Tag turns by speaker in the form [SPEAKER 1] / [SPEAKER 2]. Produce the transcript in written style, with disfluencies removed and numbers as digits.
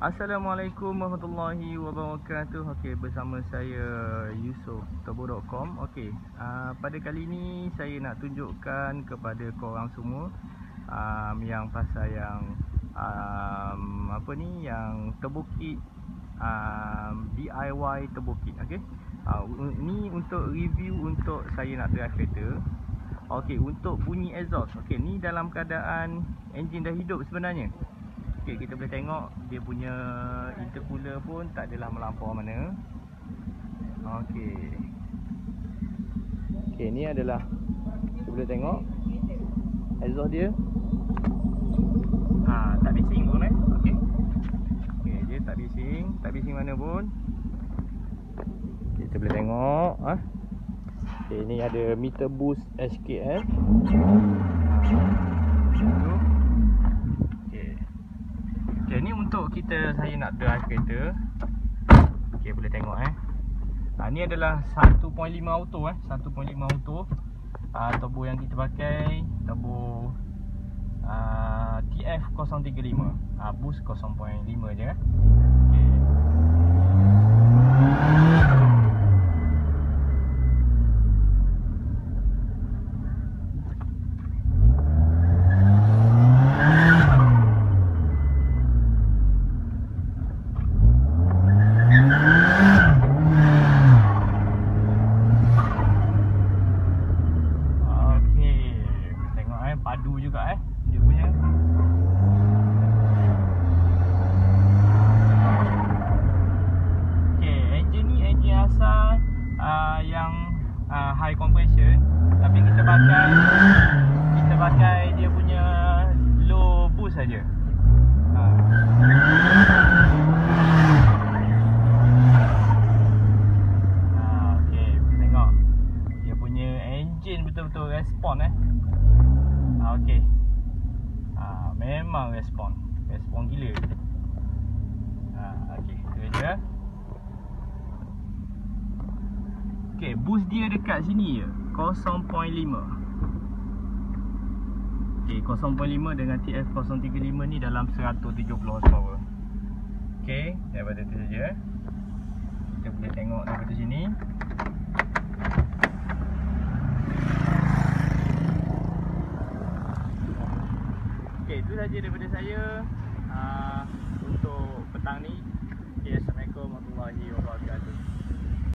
[SPEAKER 1] Assalamualaikum warahmatullahi wabarakatuh. Okey, bersama saya Yusof Turbo.com. Okey, pada kali ini saya nak tunjukkan kepada korang semua yang pasal yang yang terbukit, DIY terbukit. Okey, ni untuk review untuk saya nak drive kereta. Okey, untuk bunyi exhaust. Okey, ni dalam keadaan enjin dah hidup sebenarnya. Okay, kita boleh tengok dia punya intercooler pun tak adalah melampau mana. Okey. Okey, ni adalah kita boleh tengok exhaust dia. Tak bising pun okey. Okey, dia tak bising mana pun. Kita boleh tengok Okey, ni ada meter boost HKS. Okay, ni untuk saya nak drive kereta. Okay, boleh tengok ni adalah 1.5 auto 1.5 auto. Turbo yang kita pakai turbo TF035. Boost 0.5 je Okay. Padu juga dia punya. Okey, enjin ni enjin asal yang high compression, tapi kita pakai dia punya low boost saja. Okey, tengok dia punya enjin betul-betul respon Okey. Memang respon gila. Okey, tu je. Okey, boost dia dekat sini je, 0.5. Okey, 0.5 dengan TF035 ni dalam 170 horsepower. Okey, daripada tu saja. Kita boleh tengok daripada sini. Okay, itu saja daripada saya untuk petang ni. Assalamualaikum warahmatullahi wabarakatuh.